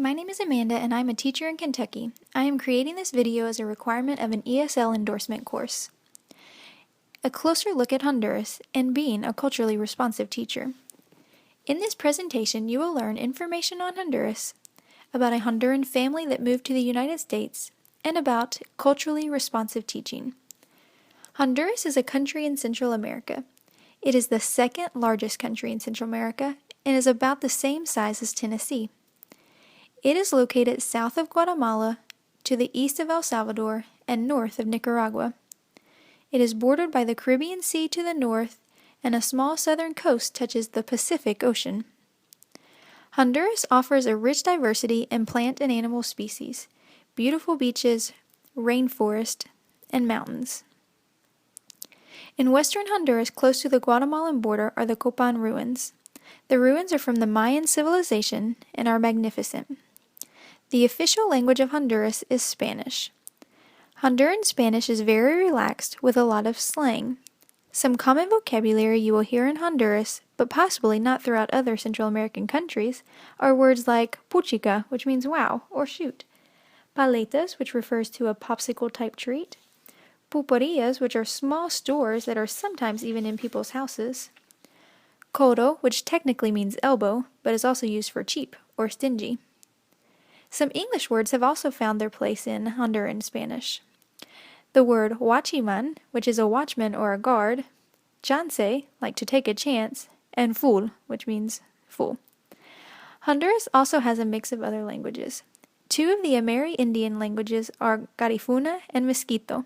My name is Amanda and I'm a teacher in Kentucky. I am creating this video as a requirement of an ESL endorsement course. A closer look at Honduras and being a culturally responsive teacher. In this presentation, you will learn information on Honduras, about a Honduran family that moved to the United States, and about culturally responsive teaching. Honduras is a country in Central America. It is the second largest country in Central America and is about the same size as Tennessee. It is located south of Guatemala, to the east of El Salvador, and north of Nicaragua. It is bordered by the Caribbean Sea to the north, and a small southern coast touches the Pacific Ocean. Honduras offers a rich diversity in plant and animal species, beautiful beaches, rainforest, and mountains. In western Honduras, close to the Guatemalan border, are the Copan ruins. The ruins are from the Mayan civilization and are magnificent. The official language of Honduras is Spanish. Honduran Spanish is very relaxed with a lot of slang. Some common vocabulary you will hear in Honduras, but possibly not throughout other Central American countries, are words like puchica, which means wow or shoot, paletas, which refers to a popsicle-type treat, pulperias, which are small stores that are sometimes even in people's houses, codo, which technically means elbow, but is also used for cheap or stingy. Some English words have also found their place in Honduran Spanish. The word huachiman, which is a watchman or a guard, chance, like to take a chance, and full, which means full. Honduras also has a mix of other languages. Two of the Amerindian languages are Garifuna and Mosquito.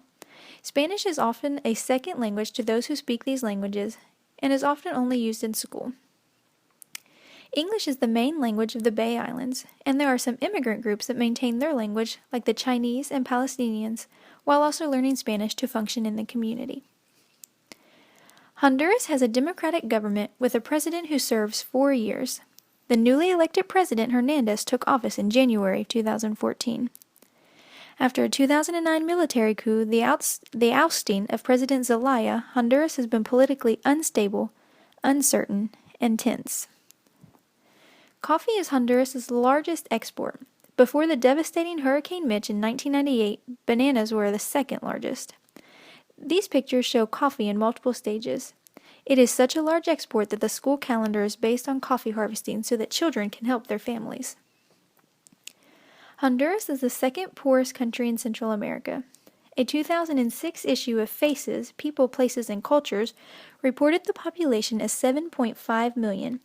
Spanish is often a second language to those who speak these languages and is often only used in school. English is the main language of the Bay Islands, and there are some immigrant groups that maintain their language, like the Chinese and Palestinians, while also learning Spanish to function in the community. Honduras has a democratic government with a president who serves 4 years. The newly elected president, Hernandez, took office in January 2014. After a 2009 military coup, the ousting of President Zelaya, Honduras has been politically unstable, uncertain, and tense. Coffee is Honduras' largest export. Before the devastating Hurricane Mitch in 1998, bananas were the second largest. These pictures show coffee in multiple stages. It is such a large export that the school calendar is based on coffee harvesting so that children can help their families. Honduras is the second poorest country in Central America. A 2006 issue of Faces, People, Places, and Cultures reported the population as 7.5 million.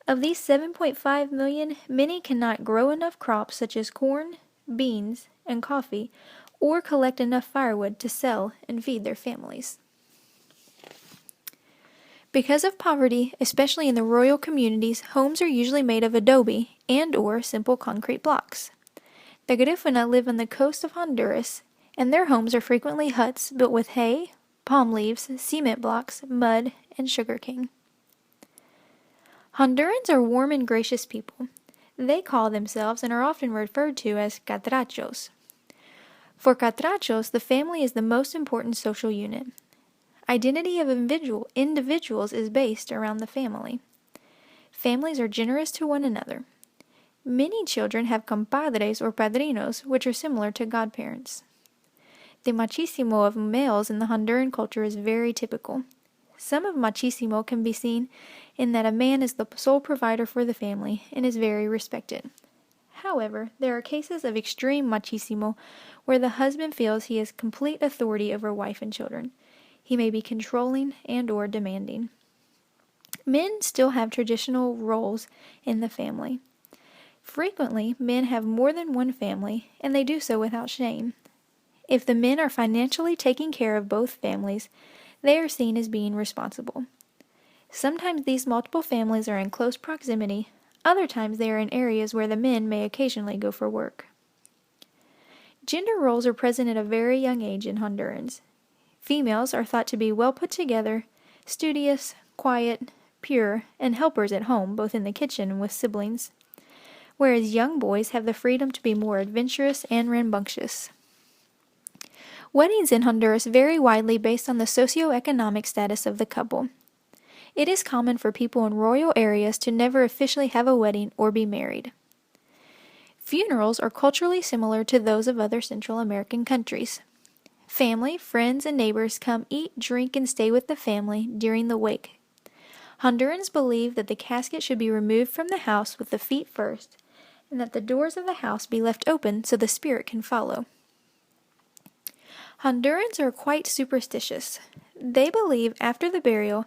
Of these 7.5 million, many cannot grow enough crops such as corn, beans, and coffee, or collect enough firewood to sell and feed their families. Because of poverty, especially in the rural communities, homes are usually made of adobe and/or simple concrete blocks. The Garifuna live on the coast of Honduras, and their homes are frequently huts built with hay, palm leaves, cement blocks, mud, and sugarcane. Hondurans are warm and gracious people. They call themselves and are often referred to as catrachos. For catrachos, the family is the most important social unit. Identity of individuals is based around the family. Families are generous to one another. Many children have compadres or padrinos, which are similar to godparents. The machismo of males in the Honduran culture is very typical. Some of machismo can be seen in that a man is the sole provider for the family and is very respected. However, there are cases of extreme machismo where the husband feels he has complete authority over wife and children. He may be controlling and/or demanding. Men still have traditional roles in the family. Frequently, men have more than one family, and they do so without shame. If the men are financially taking care of both families, they are seen as being responsible. Sometimes these multiple families are in close proximity, other times they are in areas where the men may occasionally go for work. Gender roles are present at a very young age in Hondurans. Females are thought to be well put together, studious, quiet, pure, and helpers at home, both in the kitchen and with siblings, whereas young boys have the freedom to be more adventurous and rambunctious. Weddings in Honduras vary widely based on the socioeconomic status of the couple. It is common for people in rural areas to never officially have a wedding or be married. Funerals are culturally similar to those of other Central American countries. Family, friends, and neighbors come eat, drink, and stay with the family during the wake. Hondurans believe that the casket should be removed from the house with the feet first, and that the doors of the house be left open so the spirit can follow. Hondurans are quite superstitious. They believe after the burial,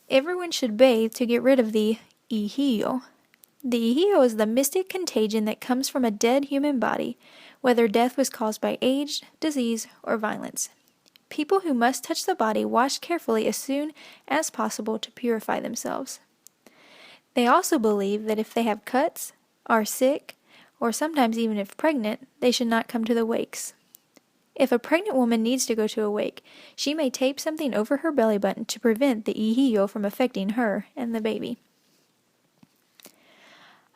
everyone should bathe to get rid of the ihio. The ihio is the mystic contagion that comes from a dead human body, whether death was caused by age, disease, or violence. People who must touch the body wash carefully as soon as possible to purify themselves. They also believe that if they have cuts, are sick, or sometimes even if pregnant, they should not come to the wakes. If a pregnant woman needs to go to a wake, she may tape something over her belly button to prevent the ihio from affecting her and the baby.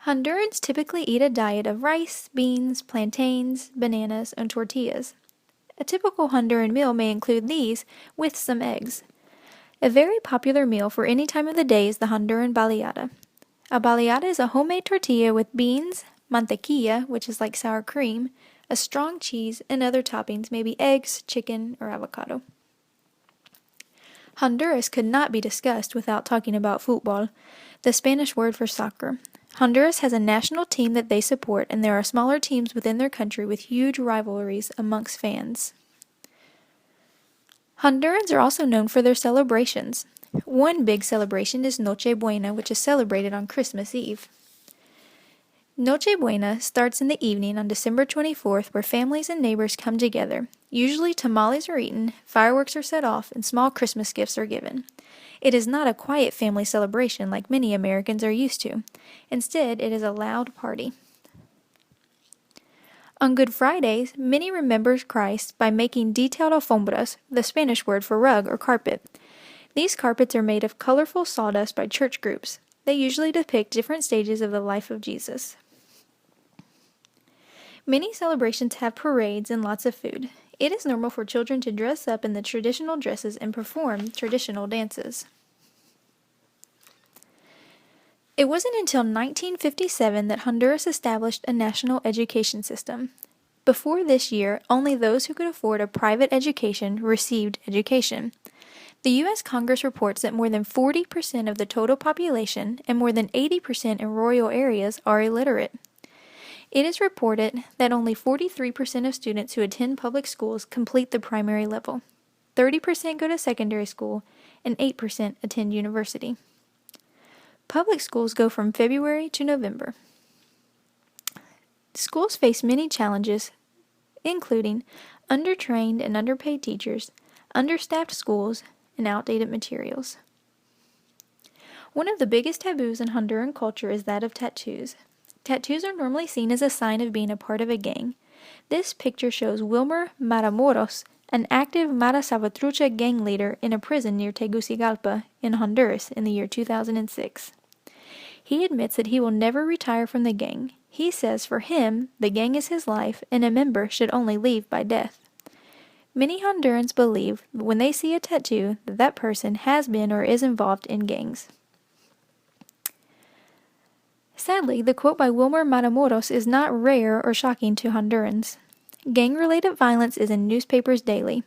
Hondurans typically eat a diet of rice, beans, plantains, bananas, and tortillas. A typical Honduran meal may include these with some eggs. A very popular meal for any time of the day is the Honduran baleada. A baleada is a homemade tortilla with beans, mantequilla, which is like sour cream, a strong cheese, and other toppings, maybe eggs, chicken, or avocado. Honduras could not be discussed without talking about football, the Spanish word for soccer. Honduras has a national team that they support, and there are smaller teams within their country with huge rivalries amongst fans. Hondurans are also known for their celebrations. One big celebration is Noche Buena, which is celebrated on Christmas Eve. Noche Buena starts in the evening on December 24th, where families and neighbors come together. Usually tamales are eaten, fireworks are set off, and small Christmas gifts are given. It is not a quiet family celebration like many Americans are used to. Instead, it is a loud party. On Good Fridays, many remember Christ by making detailed alfombras, the Spanish word for rug or carpet. These carpets are made of colorful sawdust by church groups. They usually depict different stages of the life of Jesus. Many celebrations have parades and lots of food. It is normal for children to dress up in the traditional dresses and perform traditional dances. It wasn't until 1957 that Honduras established a national education system. Before this year, only those who could afford a private education received education. The U.S. Congress reports that more than 40% of the total population and more than 80% in rural areas are illiterate. It is reported that only 43% of students who attend public schools complete the primary level. 30% go to secondary school, and 8% attend university. Public schools go from February to November. Schools face many challenges, including undertrained and underpaid teachers, understaffed schools, and outdated materials. One of the biggest taboos in Honduran culture is that of tattoos. Tattoos are normally seen as a sign of being a part of a gang. This picture shows Wilmer Matamoros, an active Mara Salvatrucha gang leader in a prison near Tegucigalpa in Honduras in the year 2006. He admits that he will never retire from the gang. He says for him, the gang is his life, and a member should only leave by death. Many Hondurans believe when they see a tattoo that that person has been or is involved in gangs. Sadly, the quote by Wilmer Matamoros is not rare or shocking to Hondurans. Gang-related violence is in newspapers daily.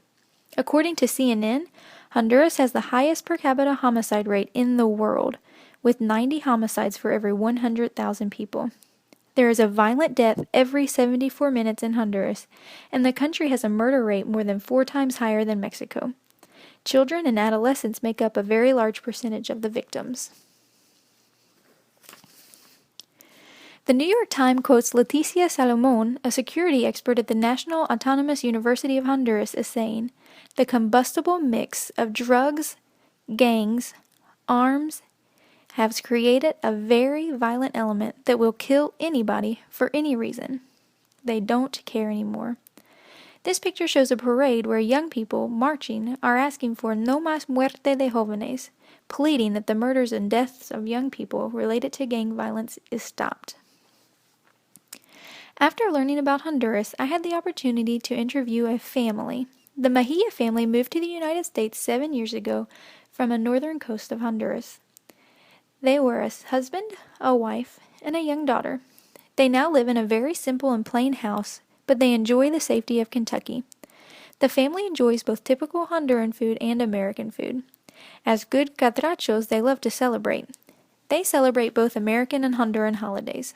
According to CNN, Honduras has the highest per capita homicide rate in the world, with 90 homicides for every 100,000 people. There is a violent death every 74 minutes in Honduras, and the country has a murder rate more than 4 times higher than Mexico. Children and adolescents make up a very large percentage of the victims. The New York Times quotes Leticia Salomon, a security expert at the National Autonomous University of Honduras, as saying, "The combustible mix of drugs, gangs, arms, has created a very violent element that will kill anybody for any reason. They don't care anymore." This picture shows a parade where young people marching are asking for no más muerte de jóvenes, pleading that the murders and deaths of young people related to gang violence is stopped. After learning about Honduras, I had the opportunity to interview a family. The Mejia family moved to the United States 7 years ago from the northern coast of Honduras. They were a husband, a wife, and a young daughter. They now live in a very simple and plain house, but they enjoy the safety of Kentucky. The family enjoys both typical Honduran food and American food. As good catrachos, they love to celebrate. They celebrate both American and Honduran holidays.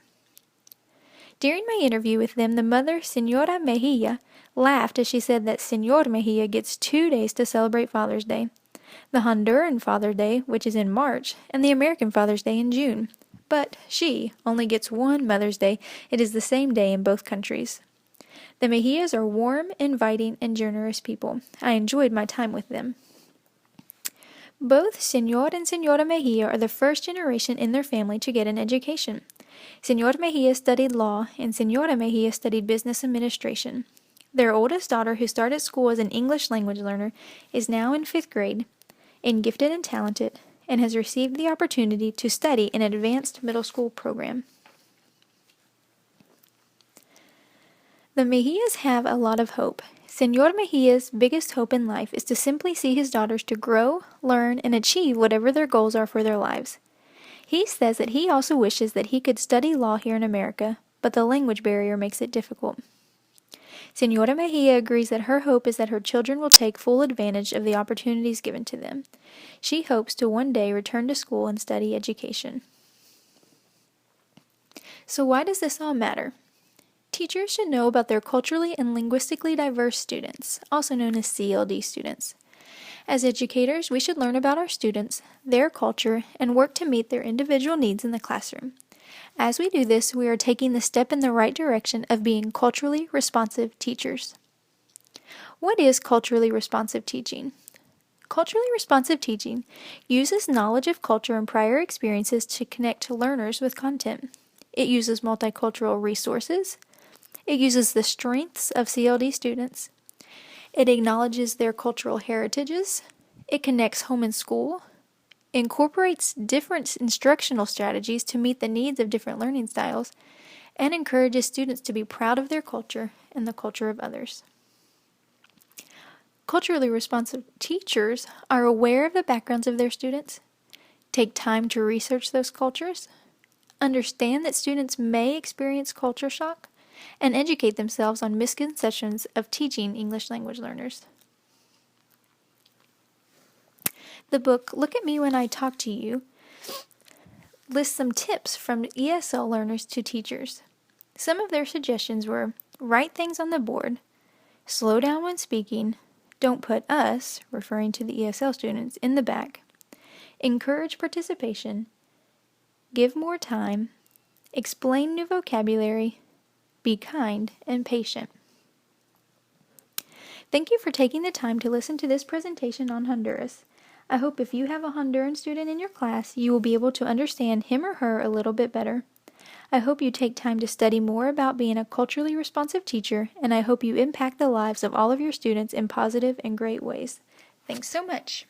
During my interview with them, the mother, Senora Mejia, laughed as she said that Senor Mejia gets 2 days to celebrate Father's Day. The Honduran Father's Day, which is in March, and the American Father's Day in June. But she only gets one Mother's Day. It is the same day in both countries. The Mejias are warm, inviting, and generous people. I enjoyed my time with them. Both Senor and Senora Mejia are the first generation in their family to get an education. Senor Mejia studied law, and Senora Mejia studied business administration. Their oldest daughter, who started school as an English language learner, is now in 5th grade, and gifted and talented, and has received the opportunity to study in an advanced middle school program. The Mejias have a lot of hope. Senor Mejia's biggest hope in life is to simply see his daughters to grow, learn, and achieve whatever their goals are for their lives. He says that he also wishes that he could study law here in America, but the language barrier makes it difficult. Senora Mejia agrees that her hope is that her children will take full advantage of the opportunities given to them. She hopes to one day return to school and study education. So why does this all matter? Teachers should know about their culturally and linguistically diverse students, also known as CLD students. As educators, we should learn about our students, their culture, and work to meet their individual needs in the classroom. As we do this, we are taking the step in the right direction of being culturally responsive teachers. What is culturally responsive teaching? Culturally responsive teaching uses knowledge of culture and prior experiences to connect learners with content. It uses multicultural resources. It uses the strengths of CLD students. It acknowledges their cultural heritages. It connects home and school. Incorporates different instructional strategies to meet the needs of different learning styles, and encourages students to be proud of their culture and the culture of others. Culturally responsive teachers are aware of the backgrounds of their students, take time to research those cultures, understand that students may experience culture shock, and educate themselves on misconceptions of teaching English language learners. The book, Look at Me When I Talk to You, lists some tips from ESL learners to teachers. Some of their suggestions were: write things on the board, slow down when speaking, don't put us, referring to the ESL students, in the back, encourage participation, give more time, explain new vocabulary, be kind and patient. Thank you for taking the time to listen to this presentation on Honduras. I hope if you have a Honduran student in your class, you will be able to understand him or her a little bit better. I hope you take time to study more about being a culturally responsive teacher, and I hope you impact the lives of all of your students in positive and great ways. Thanks so much.